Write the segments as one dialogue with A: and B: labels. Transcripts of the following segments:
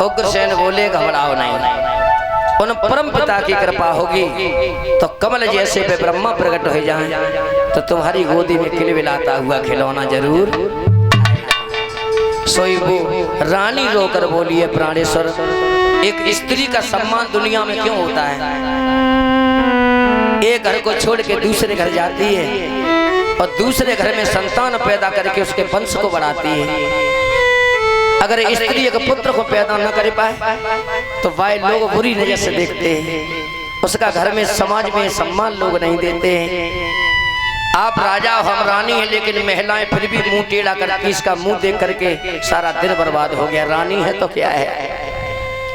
A: उग्रसेन बोले घबराओ नहीं, उन परम पिता की कृपा होगी तो कमल जैसे पे ब्रह्मा प्रकट हो जाए तो तुम्हारी गोदी में खिलखिलाता हुआ खिलौना जरूर। सोई वो रानी रोकर बोली है प्राणेश्वर, एक स्त्री का सम्मान दुनिया में क्यों होता है? एक घर को छोड़ के दूसरे घर जाती है और दूसरे घर में संतान पैदा करके उसके वंश को बढ़ाती है। अगर स्त्री एक पुत्र को पैदा न कर पाए तो वह लोग बुरी नजर से देखते हैं, उसका घर में समाज में सम्मान लोग नहीं देते हैं। आप राजा हो, हम रानी है, लेकिन महिलाएं फिर भी मुंह टेढ़ा करके इसका मुंह देख करके सारा दिन बर्बाद हो गया। रानी है तो क्या है,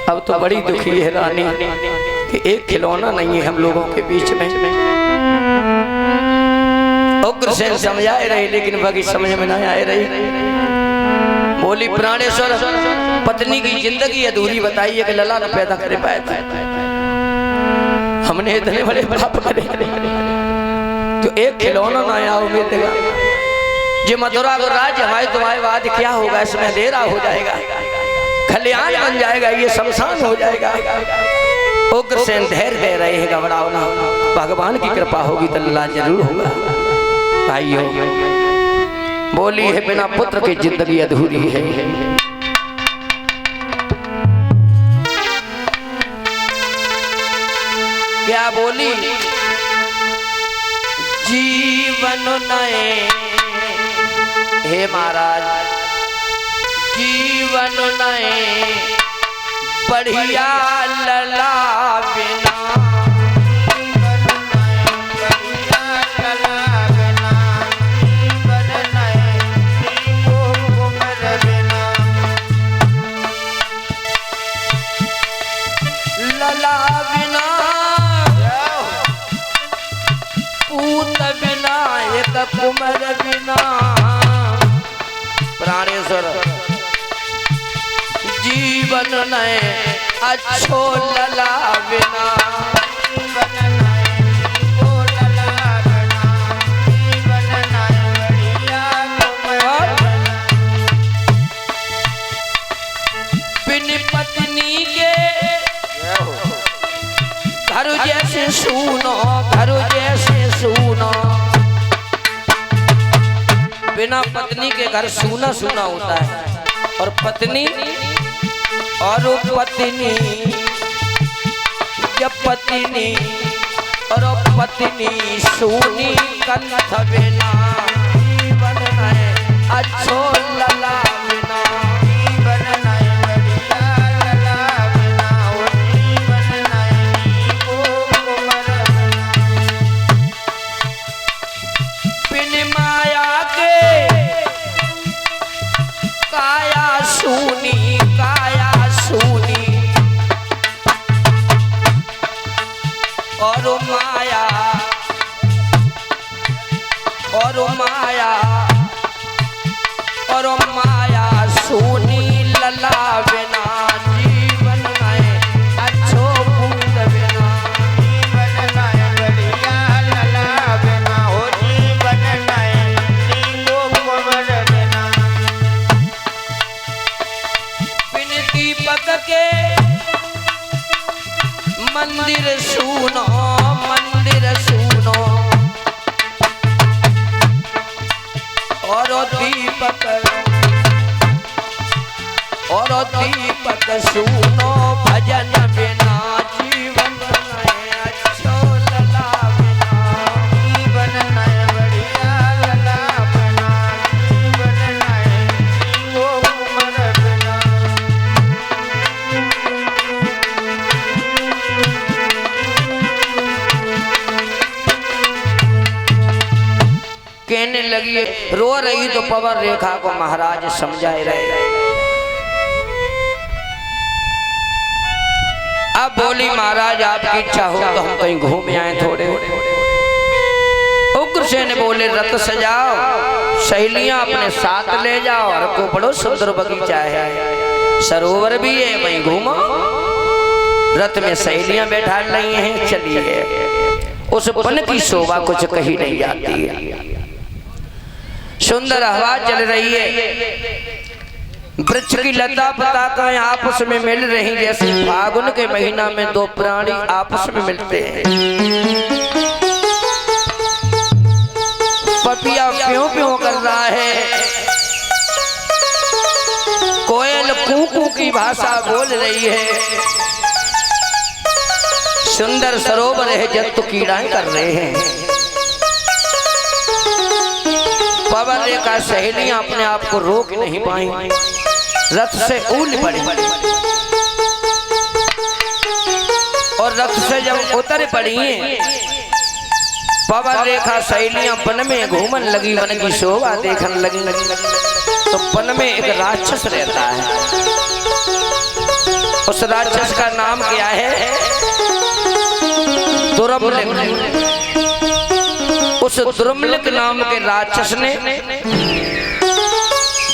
A: अब तो बड़ी दुखी है रानी कि एक खिलौना नहीं है हम लोगों के बीच में। उग्रसेन समझाए रहे लेकिन बाकी समझ में नहीं आए रही। बोली प्राणेश्वर, पत्नी की जिंदगी अधूरी बताइए कि लला न पैदा कर पाए थे, हमने इतने बड़े पाप करे तो एक खिलौना ना आया मिलेगा। जो मथुरा को राज्य हमारे तुम्हारे बाद क्या होगा, इसमें अंधेरा हो जाएगा, खलियान बन जाएगा, ये शमशान हो जाएगा। उग्रसेन धैर्य दे रहे हैं, घबराओ ना, भगवान की कृपा होगी तो लला जरूर होगा। भाइयों बोली है बिना पुत्र की जिंदगी अधूरी है। क्या बोली? जीवन नए, हे महाराज जीवन नए बढ़िया लला बिना, लला बिना पूत बिना एक कुमर बिना। प्राणेश्वर जीवन नए अच्छो लला बिना, बिन पत्नी के घर जैसे सुनो, घर जैसे सुनो। बिना पत्नी के घर सूना सूना होता है, और पत्नी और पत्नी जब पत्नी और पत्नी सूनी कंठ बिना, जीवन है अच्छो लला बिना। और माया और माया सुनी लला बिना, जीवन में अच्छो पूत बिना, जीवन में बढ़िया लला बिना, हो जीवन में नीलो कुंवर बिना। बिन दीपक के मंदिर सुनो, मंदिर सुनो, और दीपक सुनो भजन बिना, जीवन नए अच्छो लला बिना, जीवन नए बढ़िया लला बिना, जीवन नए नीलो कुंवर बिना। कहने लगी, रो रही तो पवन रेखा को महाराज समझाए रहे। अब बोली महाराज आपकी इच्छा हो तो हम कहीं घूम आए थोड़े। उग्रसेन बोले रथ सजाओ, सहेलियां अपने साथ ले जाओ, और को बड़ो सुंदर बगीचा है, सरोवर भी है, वहीं घूमो। रथ में सहेलियां बैठा रही हैं, चलिए। उस वन की शोभा कुछ कही नहीं जाती है, सुंदर हवा चल रही है। वृक्ष की लता पता का आपस में मिल रही जैसे फागुन के महीना में दो प्राणी आपस में मिलते हैं। पपिया प्यों प्यों कर रहा है, कोयल कूकू की भाषा बोल रही है, सुंदर सरोवर है जंतु कीड़ाएं कर रहे हैं। पवन रेखा सहेलियां अपने आप को रोक नहीं पाई, रथ से उल पड़ी और रथ से जब उतर पड़ी पवन रेखा सहेलियां वन में घूमन लगी, वन की शोभा देखने लगी। तो वन में एक राक्षस रहता है, उस राक्षस का नाम क्या है? दुर्मलिक। उस दुर्मलिक नाम के राक्षस ने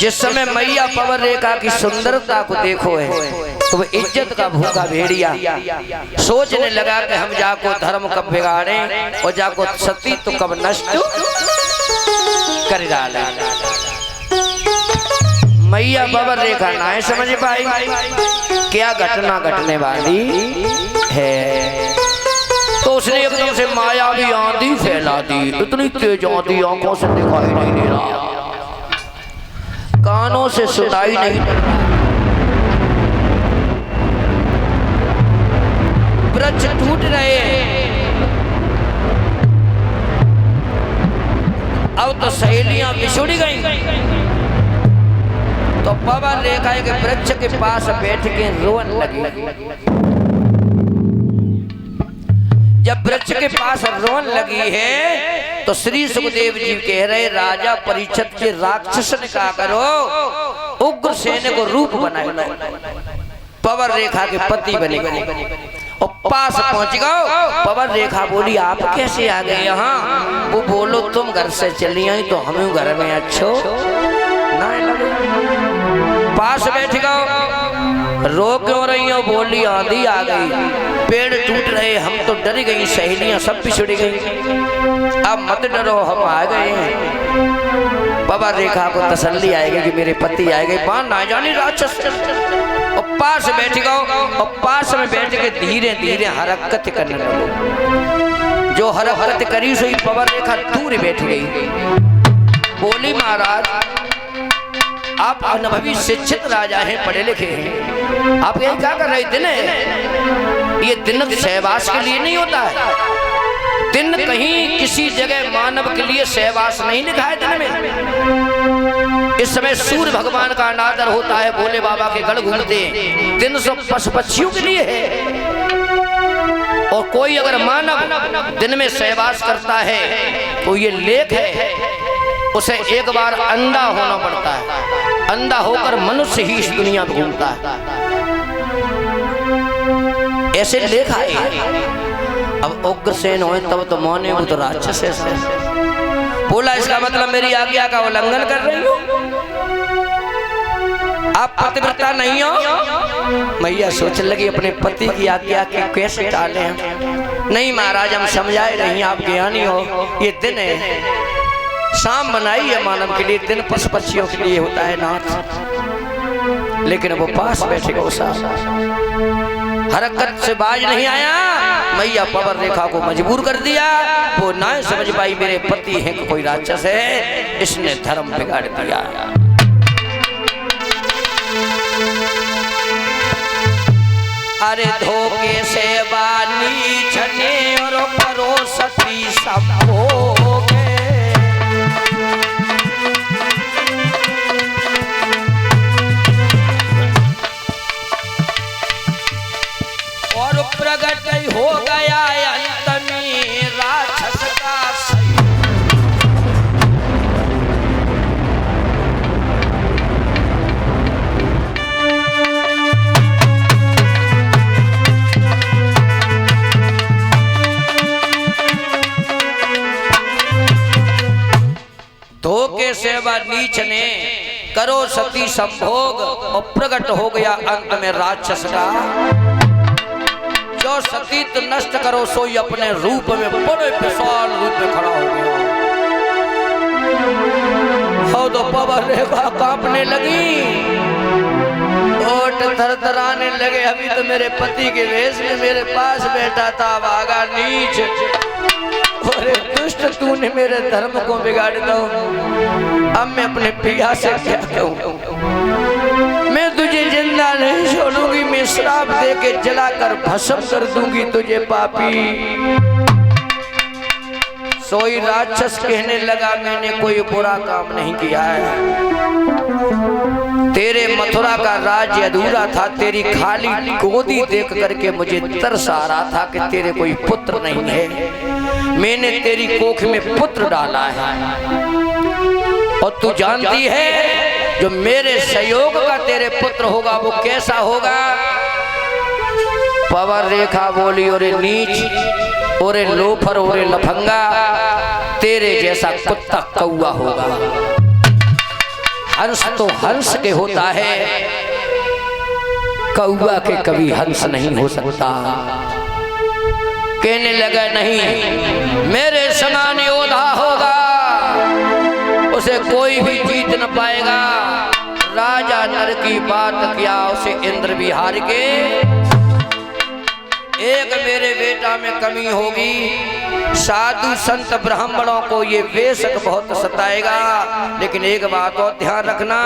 A: जिस समय मैया पवन रेखा की सुंदरता को देखो है तो वह इज्जत का भूखा भेड़िया सोचने लगा कि हम जाको धर्म कब बिगाड़े और जाको सती तो कब नष्ट कर डाले। मैया पवन रेखा ना समझ पाई क्या घटना घटने वाली है, तो उसने एकदम से माया भी आंधी फैला दी। इतनी तेज आंधी आंखों से दिखाई नहीं दे रहा, कानों से सुनाई नहीं दे रहा, वृक्ष टूट रहे हैं। अब तो सहेलियां बिछुड़ गई, तो पवन रेखा के वृक्ष के पास बैठ के रोने लगी। जब वृक्ष के पास रोने लगी है तो श्री सुखदेव जी कह रहे राजा परीक्षित के राक्षस ने कहा करो उग्रसेन को रूप बनाए, पवन रेखा के पति बने और पास पहुंच गए। पवन रेखा बोली आप कैसे आ गए यहाँ? वो बोलो तुम घर से चली आई तो हम घर में अच्छो ना लगे। पास बैठ गए, रो क्यों रही हो? बोली आंधी आ गई, पेड़ टूट रहे, हम तो डर गई, सहेलियां सब पिछड़ गई, अब मत डरो हम आ गए हैं। पवन रेखा को तसल्ली आएगी कि मेरे पति आएंगे, पान ना जाने राक्षस। और पास बैठ गए और पास में बैठ के धीरे धीरे हरकत करने लगे। जो हरकत करी सो पवन रेखा दूर बैठ गई। बोली महाराज आप अनुभवी शिक्षित राजा हैं, पढ़े लिखे हैं, आप यही क्या कर रहे? दिन है ये, दिन सहवास के लिए नहीं होता है। दिन कहीं किसी जगह मानव के लिए सहवास नहीं लिखा है दिन में। इस समय सूर्य भगवान का अनादर होता है, भोले बाबा के गढ़ घूमते हैं, दिन सब पशु पक्षियों के लिए है। और कोई अगर मानव दिन में सहवास करता है तो ये लेख है, उसे एक बार अंधा होना पड़ता है, अंधा होकर मनुष्य ही इस दुनिया में घूमता है, ऐसे लेखा है। अब उग्रसेन हो तब तो माने वो तो राक्षस है। बोला इसका मतलब मेरी आज्ञा का उल्लंघन कर रही हो, आप पतिव्रता नहीं हो। मैया सोचने लगी अपने पति की आज्ञा के कैसे टाले हैं। नहीं महाराज हम समझाए नहीं, आप ज्ञानी हो, ये दिन है, शाम बनाई है मानव के लिए, दिन पशु पक्षियों के लिए होता है नाथ। लेकिन वो पास बैठे गो हरकत से बाज नहीं आया। मैया पवन रेखा को मजबूर कर दिया, वो ना समझ पाई मेरे पति हैं कोई राक्षस है, इसने धर्म बिगाड़ दिया। अरे धोखे से बानी छने और परोसती सब हो गए, और प्रगट हो गया अंत में राक्षस का धोखे से नीच ने करो सती संभोग और प्रकट हो गया अंत में राक्षस का। जो सती नष्ट करो सोई अपने रूप में बड़े विशाल रूप में खड़ा हो गया। हो तो पवन रेखा कांपने लगी, थरथराने लगे। अभी तो मेरे पति के वेश में मेरे पास बैठा था, भागा नीच। अरे दुष्ट, तूने मेरे धर्म को बिगाड़ दो। अब मैं अपने पिया से क्या कहूँ? मैं तुझे जिंदा नहीं छोड़ूंगी, मैं श्राप दे के जलाकर भस्म कर दूंगी तुझे पापी। सोई राक्षस कहने लगा, मैंने कोई बुरा काम नहीं किया है। तेरे मथुरा का राज्य अधूरा था, तेरी खाली गोदी देख करके मुझे तरस आ रहा था कि तेरे कोई पुत्र नहीं है। मैंने तेरी कोख में पुत्र डाला है। और तू जानती है जो मेरे सहयोग का तेरे पुत्र होगा वो कैसा होगा? पवर रेखा बोली, ओरे नीच, ओरे लोफर, ओरे लफंगा, तेरे जैसा कुत्ता कौआ होगा। हंस तो हंस के होता है, कौआ के कभी हंस नहीं हो सकता। कहने लगा नहीं, मेरे समान योद्धा होगा, उसे कोई भी जीत न पाएगा। राजा नर की बात क्या, उसे इंद्र भी हार के। एक मेरे बेटा में कमी होगी। साधु संत ब्राह्मणों को ये बेशक बहुत सताएगा, लेकिन एक बात और ध्यान रखना,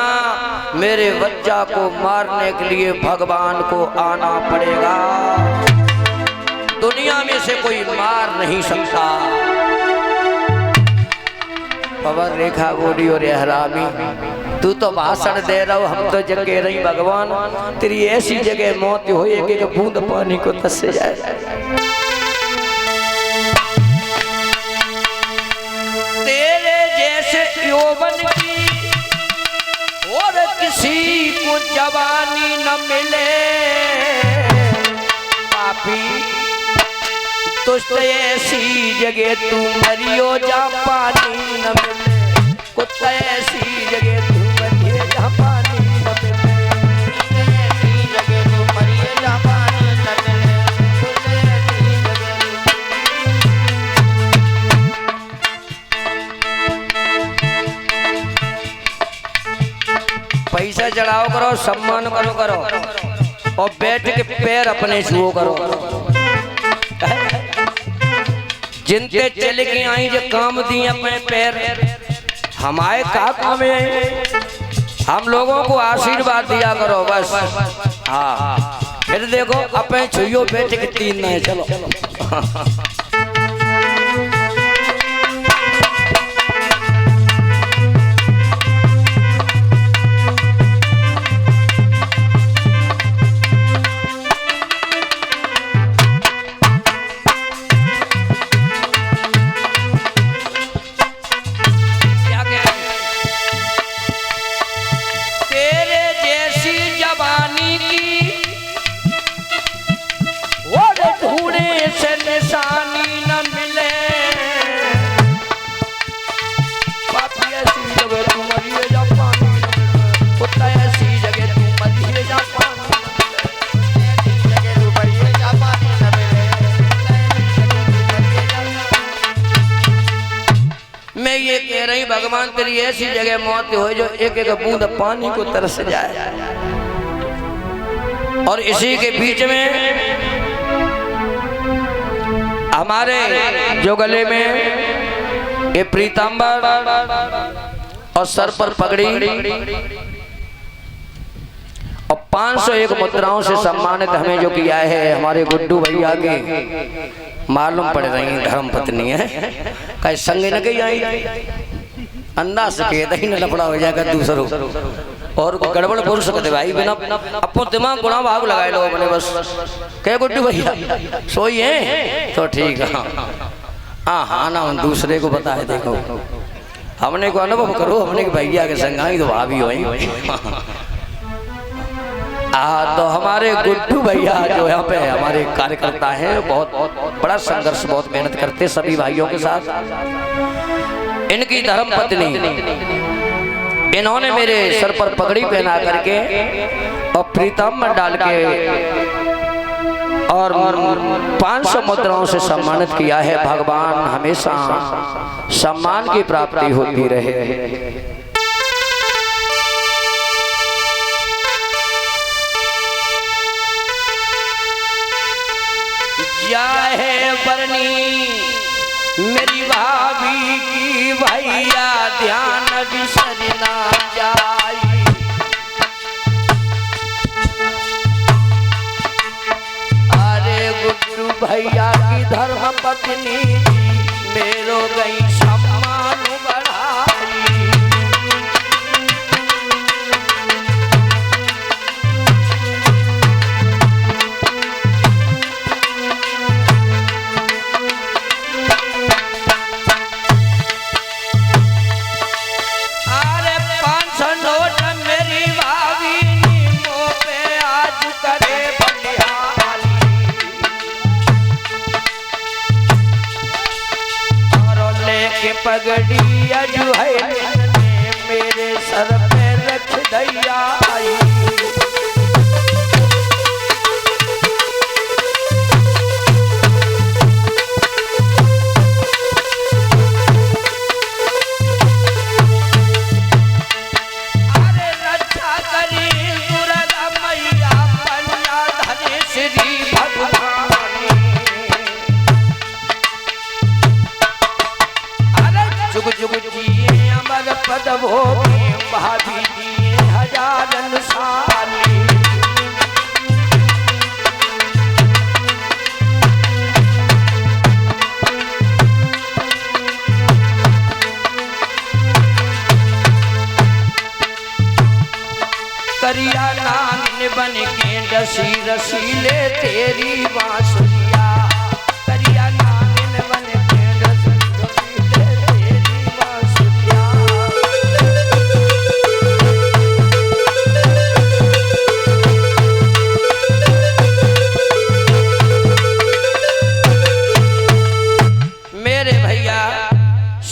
A: मेरे बच्चा को मारने के लिए भगवान को आना पड़ेगा। दुनिया में से कोई मार नहीं सकता। पवन रेखा बोली, और हरामी, तू तो भाषण दे रहा हो, हम तो जग कह रही भगवान तेरी ऐसी जगह मौत हो एक बूंद पानी को तस से जाए। तेरे जैसे यौवन की और किसी को जवानी न मिले, पापी तुझ ऐसी जगह तू मरियो जा पानी न मिले। कुछ ऐसी जगह तू मरियो जा पानी न मिले। ऐसी जगह तू मरियो जा पानी न मिले। पैसा चढ़ाओ करो, सम्मान करो करो, और बैठ के पैर अपने छुओ करो। जिनते चले के आई जो काम दिए अपने पैर, हमारे का काम है? हम लोगों को आशीर्वाद दिया करो बस। हाँ, फिर देखो अपने छुइयो बैठ के तीन नहीं, चलो। मैं ये कह रही भगवान तेरी ऐसी जगह मौत हो जो एक एक बूंद पानी को तरस जाए। और इसी के बीच में हमारे जो गले में ये पीतांबर और सर पर पगड़ी और 501 मुद्राओं से सम्मानित हमें जो किया है हमारे गुड्डू भैया के मालूम पड़ रही धर्म पत्नी है, कहीं संगे न गई आई अंदाज से कह दही न लफड़ा हो जाएगा दूसरों और गड़बड़ बोल सकते भाई बिना अपो दिमाग गुणा भाग लगाए लो अपने बस। कह गुड्डू भैया सोई है तो ठीक है। हाँ हाँ ना हम दूसरे को बताए देखो, हमने को अनुभव करो, हमने भैया के संगाई तो भाभी हो। तो हमारे गुड्डू भैया जो यहाँ पे हमारे कार्यकर्ता हैं, बहुत बड़ा संघर्ष, बहुत मेहनत करते सभी भाइयों के साथ। इनकी धर्म पत्नी, इन्होंने मेरे सर पर पगड़ी पहना करके और पीतांबर डाल के और 500 मुद्राओं से सम्मानित किया है। भगवान हमेशा सम्मान की प्राप्ति होती रहे। परनी मेरी भाभी की भैया ध्यान बिसरना जाई। अरे गुड्डू भैया की धर्म पत्नी मेरो गई सम्मान बढ़ाई। पगड़ी अजू है मेरे सर पे रख दैया आई। अरे रक्षा करी दुर्गा मैया पन्ना धरे श्री भगवान। जुग जुग जिए अमर पद भोगे भाभी जिए हजारन साली। करिया नागिन बन के रसी रसीले तेरी बांसुरिया। करिया नागिन बन के रसी रसीले तेरी बांसुरिया। मेरे भैया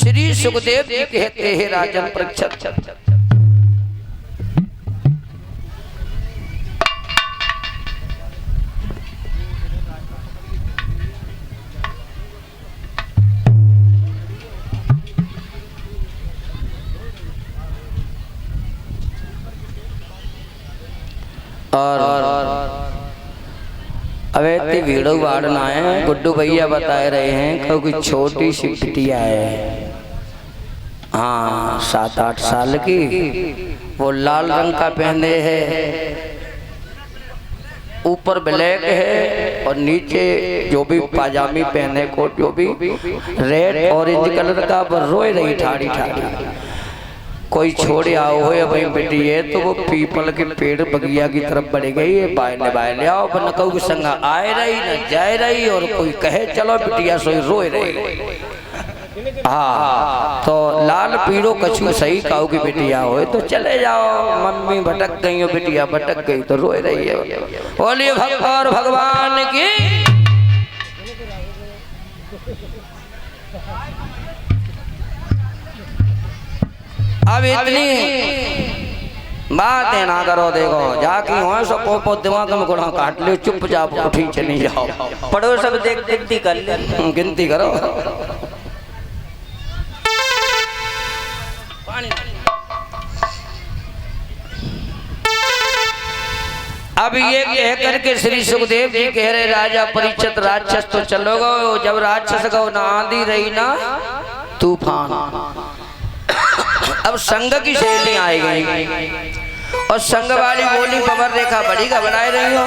A: श्री सुखदेव जी कहते हैं राजन परीक्षित और अवे वीडियो वाड़ना है। गुड्डू भैया बता रहे हैं क्योंकि छोटी सी बिटिया है, हाँ 7-8 साल की, वो लाल रंग का पहने है, ऊपर ब्लैक है और नीचे जो भी पाजामी पहने कोट जो भी रेड ऑरेंज कलर का, वो रोए रही ठाड़ी ठाड़ी। कोई छोड़े आओ हो भाई बेटी है तो वो पीपल के पेड़ बगिया की तरफ बढ़ गई है। बाय आओ बन कहू संग आए रही न जाए रही, और कोई कहे चलो बिटिया सोई रोए रही। हाँ तो लाल पीड़ो कछु सही काऊ की बिटिया हो तो चले जाओ, मम्मी भटक गई हो बिटिया भटक गई तो रोए रही है। बोलिए भगवान भगवान की। अब इतनी बात है ना करो, देखो जाकी हो सो पोपो दिमाग में गुड़ा काट ले, चुपचाप उठी चली जाओ, पढ़ो सब देख गिनती कर ले, गिनती करो। अब ये कह करके श्री सुखदेव जी कह रहे राजा परीक्षित राक्षस तो चलो गो, जब राक्षस गो ना आंधी रही ना तूफान। अब संग की सहेली आई गई और संग वाली बोली पवर रेखा बड़ी घबराए रही हो,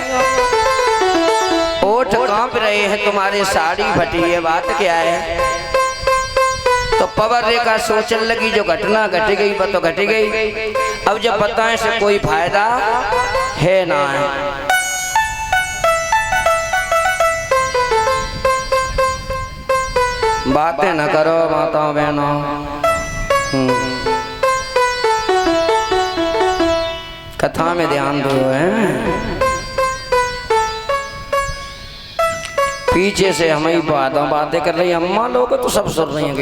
A: ओठ कांप रहे हैं तुम्हारे, साड़ी फटी है, बात क्या है। तो पवर रेखा सोचने लगी जो घटना घट गई वो तो घट गई, अब जब बताएं से कोई फायदा है ना है। बातें न करो माताओं बहनों, कथा में ध्यान दो है। पीछे से हम ही बातें कर रही, अम्मा लोग तो सब सुन रही हैं।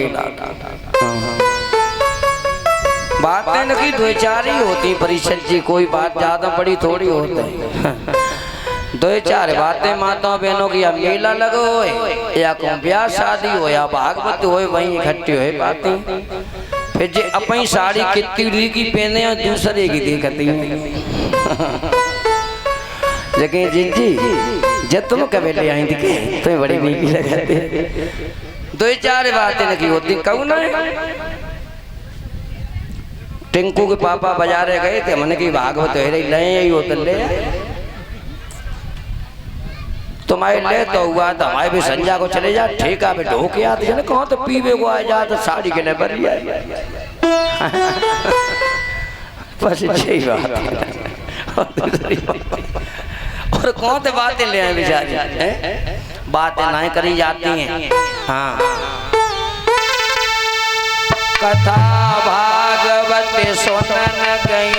A: बातें न की 2-4 ही होती परिषद जी, कोई बात ज्यादा बड़ी थोड़ी होती है। 2-4 बातें माताओं बहनों की, या मेला लगो या कोई ब्याह शादी हो या भागवत हो, वहीं इकट्ठी हो बातें। फिर जे अपनी साड़ी कितनी की पहने और दूसरे की देखती लेकिन जी जब तुम कभी ले आई दिखे तुम्हें बड़ी मीठी लगाते दो चार बातें लगी होती कहूँ ना। टिंकू के पापा बाजारे गए थे मन की भागवत है ले होते ले तुम्हारे ले तो हुआ तो हमारे भी संजा को चले जा ठीक है ढोके आते ना कहाँ तो पीवे को आ जा तो साड़ी के लिए भर लिया बस यही बात और कौन से बातें ले आए बेचारी बातें नहीं करी जाती हैं। हाँ कथा भागवत सुनन गई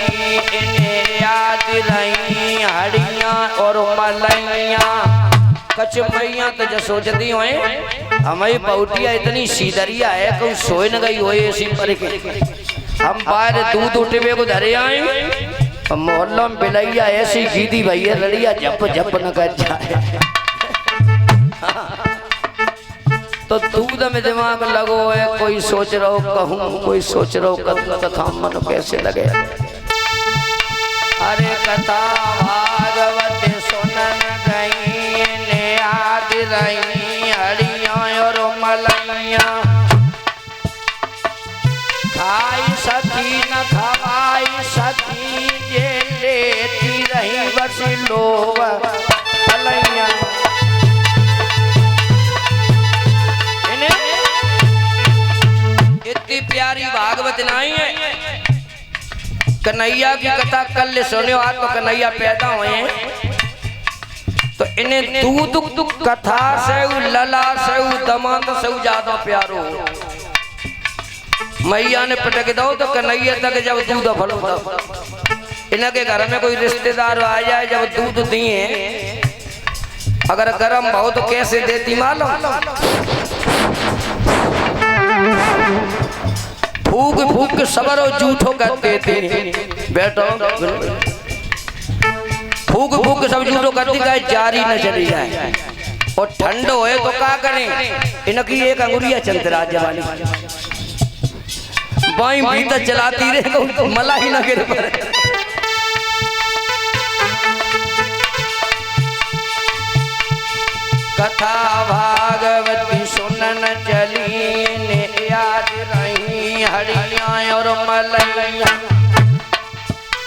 A: इन्हें याद रही हड़ियाँ और मलैया कचमैया तो जो सोचती हुए हमारी बहुटिया इतनी सीधरिया है कि सोए न गई होए ऐसी पर के हम बाहर दूध उठे को धरे आए मोहल्ला में बिलैया ऐसी गीदी भैया लड़िया जप जप न कर जाए। तो दूध में दिमाग लगो है कोई सोच रहो कहूँ कोई सोच रहो कथा मन कैसे लगे। अरे कथा भागवत सुनन गई ने याद रही हड़ियाँ और मलैया खाई सखी न खवाई सखी जे लेती रही बस लोग मलैया। इतनी प्यारी भागवत नहीं है कन्हैया की कथा कल सुने आज तो कन्हैया पैदा हुए हैं तो इन्हें दूध कथा से लला से दमाद से ज्यादा प्यारो मैया ने पटक दो तो कन्हैया तक जब दूध फलो इनके घर में कोई रिश्तेदार आ जाए जब दूध दिए अगर गर्म हो तो कैसे देती मालूम फूक फूक के सबर और झूठो करते थे बेटो फूक फूक के सब झूठो करती गए जारी न चली जाए और ठंड होए तो क्या करें इनकी एक अंगुरिया चंद्राज वाली बाई भीतर चलाती रहे तो मला ही न गिर पड़े। कथा भागवती सुनन चली ने याद रही हड़ियाँ और मलैया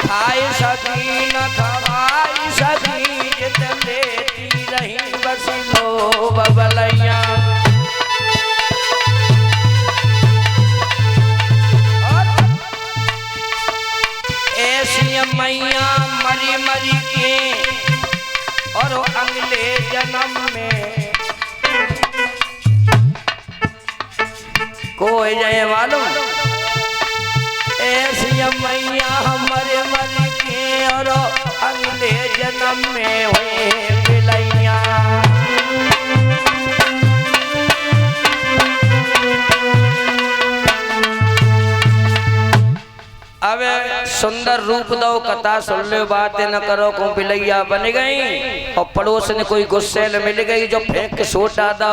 A: खाए सकी न खवाई सकी जित लेती रही बस लो बबलैया। ऐसी मैया मरी मरी के और अगले जन्म में कोई जाए मालूम ऐसी मैया मरे मरी के और अगले जन्म में हुए बिलैया। अब सुंदर रूप दो कथा सुन लो बातें न करो को बिलैया बन गई और पड़ोस ने कोई गुस्से मिल गई जो फेंक के सोटा दो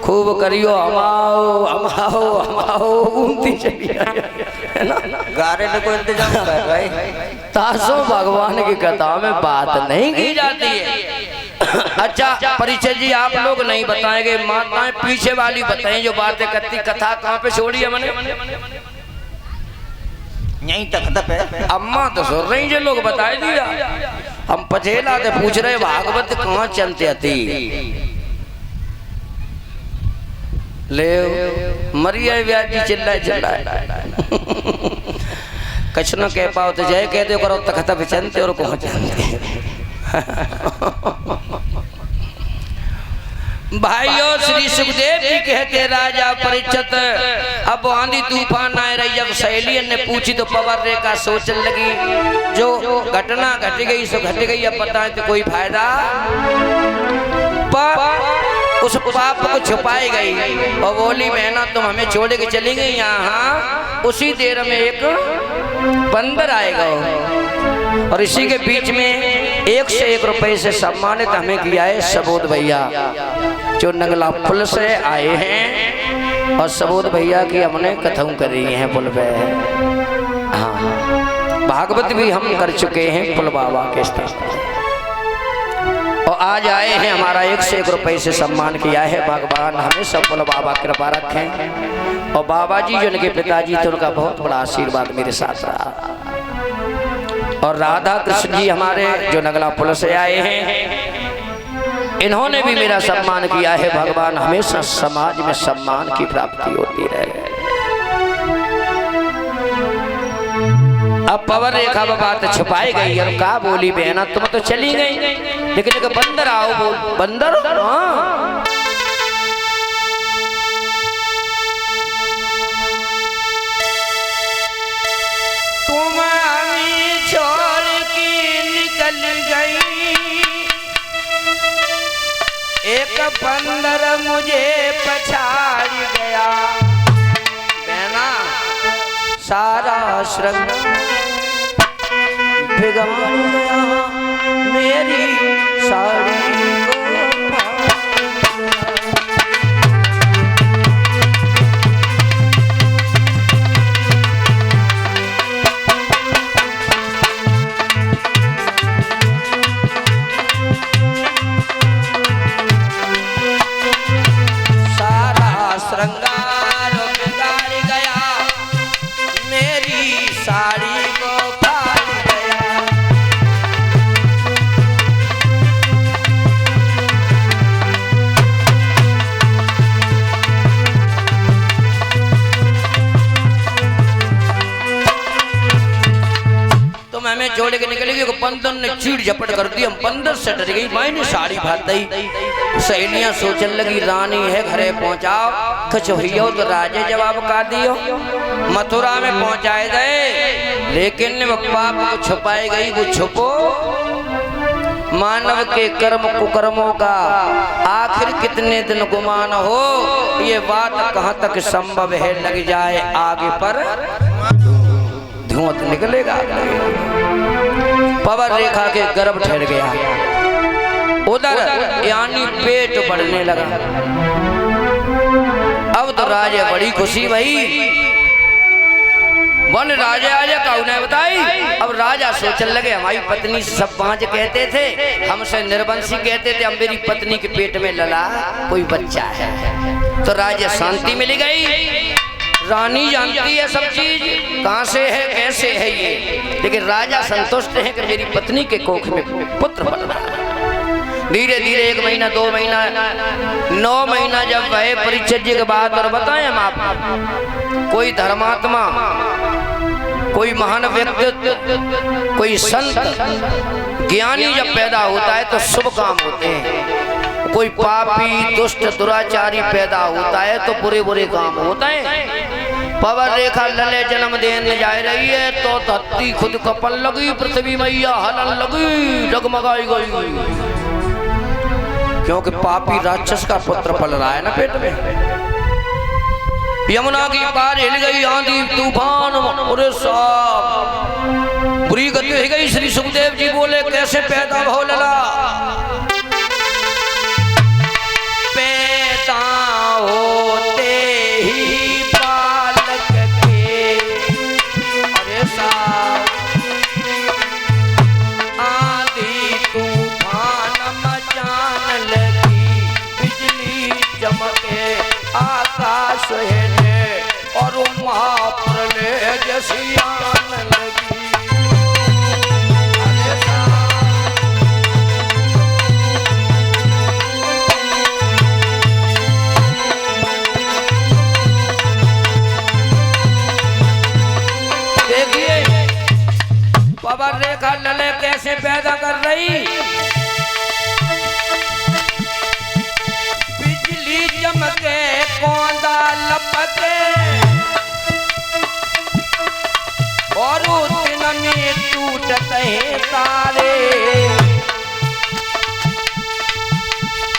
A: खूब करियो हमाओ हमाओ हमाओ घूमती चली है ना गारे ने कोई इंतजाम कर भाई तासो भगवान की कथा में बात नहीं की जाती है। अच्छा परिचय जी आप लोग नहीं बताएंगे माताएं पीछे वाली बताएं जो बातें करती कथा कहाँ पे छोड़ी है मैंने यहीं तक है अम्मा तो सुन रही जो लोग बताए दिया हम पछेला थे पूछ रहे भागवत कहाँ चलते आती ले मरिया व्याजी चिल्लाए चिल्लाए कछ न कह पाओ तो जय कह दो करो तखत पे चलते और कहाँ चलते भाइयों श्री सुखदेव जी कहते राजा परीक्षित अब आंधी तूफान आए रही जब सहेलियन ने पूछी तो पवर रेखा सोचने लगी जो घटना घट गई सो घट गई अब पता है तो कोई फायदा उस पाप को छुपाई गई और बोली बहना तुम हमें छोड़ के चली गई यहाँ उसी देर में एक बंदर आएगा और इसी के बीच में 1 से 1 रुपए से सम्मानित हमें किया है सबोध भैया जो नगला पुल से आए हैं और सबोध भैया की हमने कथाओं करी हैं पुल पे। हाँ भागवत भी हम कर चुके हैं पुल बाबा के स्थान और आज आए हैं, हमारा 1 से 1 रुपए से सम्मान किया है। भगवान हमें सब बोलो बाबा कृपा रखें। और बाबा जी जो उनके पिताजी थे उनका बहुत बड़ा आशीर्वाद मेरे साथ रहा। और राधा कृष्ण जी हमारे जो नगला पुल से आए हैं, इन्होंने भी मेरा सम्मान किया है। भगवान हमेशा समाज में सम्मान की प्राप्ति होती रहे। अब पवन रेखा में बात छुपाई गई और का बोली बहना तुम तो चली गई, लेकिन एक बंदर आओ बोल बंदर। हाँ
B: तुम छोड़ के निकल गई, एक बंदर मुझे पछाड़ गया।
A: बहना सारा श्रृंग बिगाड़ गया, मेरी साड़ी
B: सारा श्रृंगार बिगाड़ गया, मेरी साड़ी को फाड़ गया।
A: तुम हमें छोड़ के निकल गई, बंदर ने चीड़ झपट कर दी। हम बंदर से डर गई, मैंने साड़ी भात दी। सहेलियां सोचने लगी रानी है घरे पहुंचाओ, कुछ हुई तो राजे जवाब का दियो। मथुरा में पहुंचाए गए, लेकिन वो पाप को छुपाई गई। वो छुपो मानव के कर्म कुकर्मों का आखिर कितने दिन गुमान हो, ये बात कहाँ तक संभव है। लग जाए आगे पर धुआं तो निकलेगा। पवन रेखा के गर्भ ठहर गया, उधर यानी पेट बढ़ने लगा। अब तो राजे बड़ी खुशी भई, वन राजा आजा का उन्हें बताई। अब राजा सोचने लगे हमारी पत्नी सब पांच कहते थे, हमसे निर्वंशी कहते थे, अब मेरी पत्नी के पेट में लला कोई बच्चा है। तो राजा शांति मिल गई। रानी जानती है सब चीज, कहां से है कैसे है ये, लेकिन राजा संतुष्ट है कि मेरी पत्नी के कोख में पुत्र बन रहा है। धीरे धीरे 1 महीना 2 महीना 9 महीना जब वह परिचर्या के बाद, और बताएं हम आप, कोई धर्मात्मा, कोई महान व्यक्तित्व, कोई संत ज्ञानी जब पैदा होता है तो शुभ काम होते हैं। कोई पापी दुष्ट दुराचारी पैदा होता है तो बुरे बुरे काम होते हैं। पवन रेखा लले जन्म देने जा रही है तो धरती खुद कपल लगी, पृथ्वी मैया हलन लगी, जगमगाई गई, क्योंकि पापी राक्षस का पुत्र पल रहा है ना पेट में। यमुना की पार हिल गई, आंधी तूफान, अरे साहब बुरी गति हो गई। श्री सुखदेव जी बोले कैसे पैदा हो लला,
B: पैदा होते ही बालक के, अरे साहब आंधी तूफान मचान लगी, बिजली चमके आकाश है और महाप्रलय जैसी आन लगी।
A: देखिए पवन रेखा लले कैसे पैदा कर रही,
B: बिजली चमके कौंदा लपके, और दिन में टूटते हैं तारे,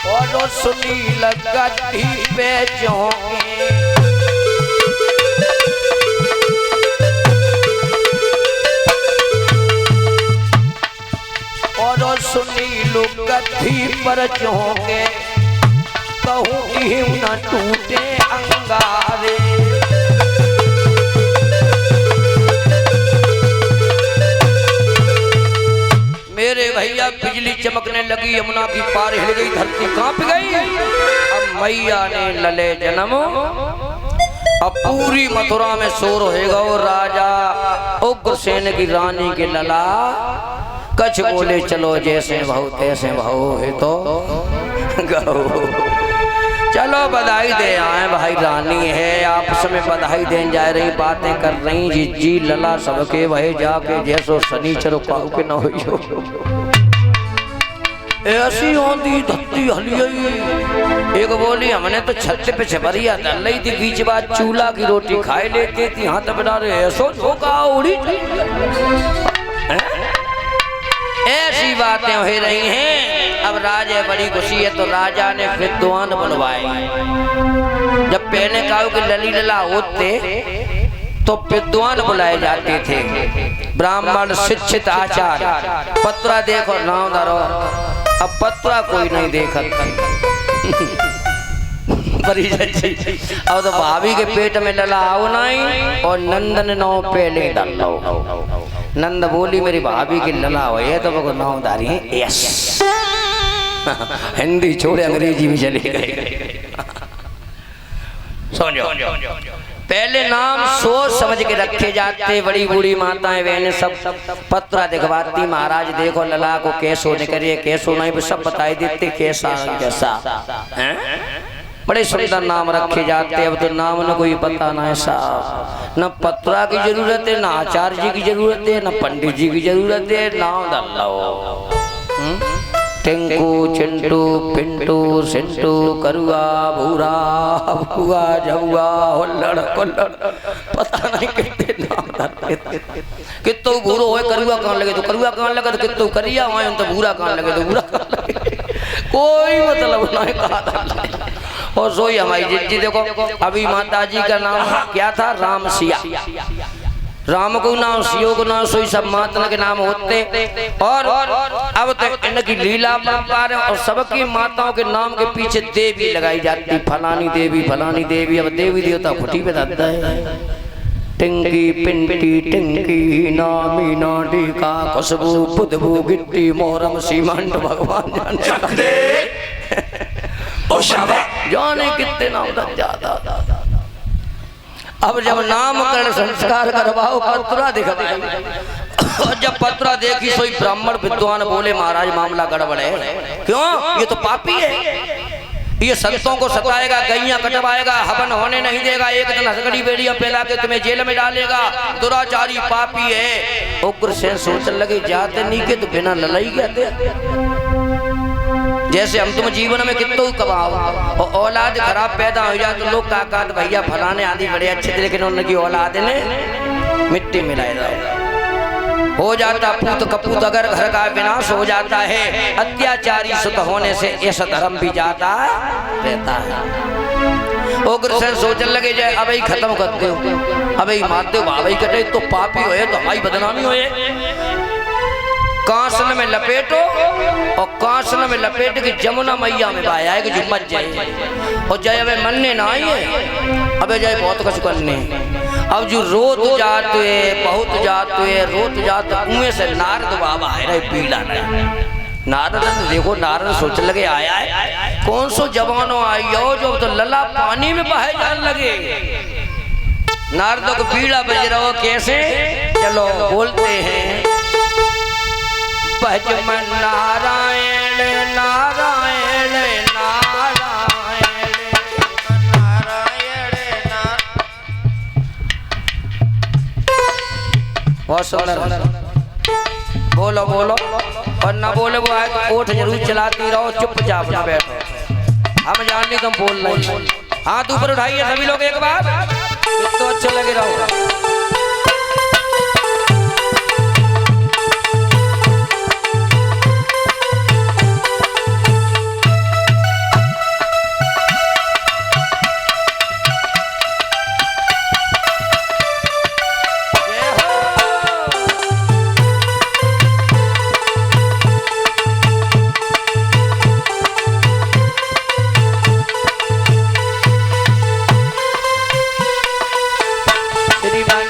B: और सुनील गद्दी पे झोंके, और सुनील गद्दी पर झोंके, कहूँ न टूटे अंगारे।
A: मेरे भैया बिजली चमकने लगी, यमुना की पार हिल गई, धरती कांप गई। अब मैया ने लले जन्म, अब पूरी मथुरा में शोर होएगा। वो राजा उग्रसेन की रानी के लला कछ बोले चलो जैसे भाऊ तैसे भाऊ है तो गौ। चलो बधाई दे आए भाई, रानी है आपस में बधाई देने जा रही, बातें कर रही। जी जी लला सबके वही जाके जैसो शनि चरो काहू के न हो। ऐसी होती धत्ती हलियई। एक बोली हमने तो छत पे छपरिया डाल रही थी, बीच बात चूल्हा की रोटी खाए लेती थी। हाँ तो बना रहे ऐसो धोखा उड़ी। ऐसी बातें हो रही हैं। अब राजा बड़ी खुशी है तो राजा ने विद्वान बुलवाए। जब पहले कहा कि लली लला होते तो विद्वान बुलाए जाते थे, ब्राह्मण शिक्षित आचार्य। पत्रा देखो नाव धरो, अब पत्रा कोई नहीं देखा। अब तो भाभी के पेट में लला आओ नहीं और नंदन नाव पहले डाल लो। नंद बोली मेरी भाभी की लला हो तो वो नाव धारी है। यस हिंदी छोड़े अंग्रेजी में चले गए। समझो, पहले नाम सोच समझ के रखे जाते। बड़ी बूढ़ी माताएं बहनें सब पत्रा दिखवाती, महाराज देखो लला को कैसो नहीं करिए, कैसो नहीं, सब बताई देते कैसा कैसा। बड़े सुंदर नाम रखे जाते। अब तो नाम न कोई पता ना ऐसा, न पत्रा की जरूरत है, न आचार्य जी की जरूरत है, न पंडित जी की जरूरत है। नाम डाल लो। टिंकू चिंटू पिंटू सिंटू करुआ भूरा भुआ जहुआ होल्लड़ कोल्लड़, पता नहीं कितने नाम डालते। कितो भूरो होए करुआ कान लगे तो करुआ कान लगे, तो कितो करिया होए तो भूरा कान लगे तो भूरा कान लगे। कोई मतलब नहीं कहा। और सोई हमारी जिज्जी देखो, अभी माता जी का नाम क्या था? राम सिया। राम को नाम, सियो को नाम, सोई सब माता के नाम होते। और अब तक इनकी लीला परंपार है और सबकी माताओं के नाम के पीछे देवी लगाई जाती। फलानी देवी फलानी देवी। अब देवी देवता खुटी पे दादा है। टिंकी पिंटी टिंकी नामी नाटी का खुशबू बुदबू गिट्टी मोहरम सीमंट भगवान जाने कितने नाम तक जाता। अब जब नामकरण संस्कार करवाओ पत्रा दिखा। जब पत्रा देखी सोई ब्राह्मण विद्वान बोले महाराज मामला गड़बड़ है। क्यों? ये तो पापी है, ये संतों को सताएगा, गैया कटवाएगा, हवन होने नहीं देगा, एक दिन हसगड़ी बेड़ियां फैला के तुम्हें जेल में डालेगा, दुराचारी पापी है। उग्रसेन सोचने लगे जाते नहीं के तो बिना लड़ाई गए। जैसे हम तुम जीवन में कितना कमाओ और औलाद खराब पैदा हो जाए तो लोग काका भैया फलाने आदि बड़े अच्छे थे, लेकिन उनकी औलाद ने मिट्टी मिलाए हो जाता पूत कपूत। अगर घर का विनाश हो जाता है, अत्याचारी सुत होने से ऐसा धर्म भी जाता रहता है। उग्रसेन सोचने लगे जाए अब ही खत्म करते हो, अब ही मारते हो, भाई कटे तो पापी होए तो हमारी बदनामी होए। कांसन में लपेटो और कांसन में लपेट के जमुना मैया में बहाया है कि जो मच जाए। और जय अब मनने ना आई है, अबे जय बहुत कुछ करने। अब जो रोत जाते बहुत जाते रोत जाते कुएं से नारद बाबा है रहे पीला नहीं। नारद देखो, नारद सोच लगे आया है कौन सो जवानों आई हो जो तो लला पानी में बहे जाने लगे। नारदों को पीड़ा बज रहा हो कैसे? चलो बोलते हैं भजमन नारायण नारायण नारायण नारायण बहुत सुंदर। बोलो बोलो, और ना बोले वो आए तो ओठ जरूर चलाती रहो, चुपचाप ना बैठो। हम जानने तुम बोल रहे। हाथ ऊपर उठाइए सभी लोग एक बार, तो अच्छे लगे रहो। श्रीमान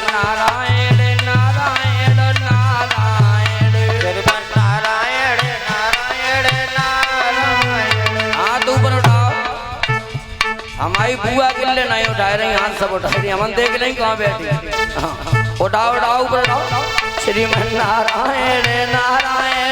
A: हमारी बुआ किले नहीं उठा रही, हाथ सब उठा रही, हम देख रही कहाँ बैठी। हाँ, उठाओ उठाओ ऊपर उठाओ। श्रीमन नारायण नारायण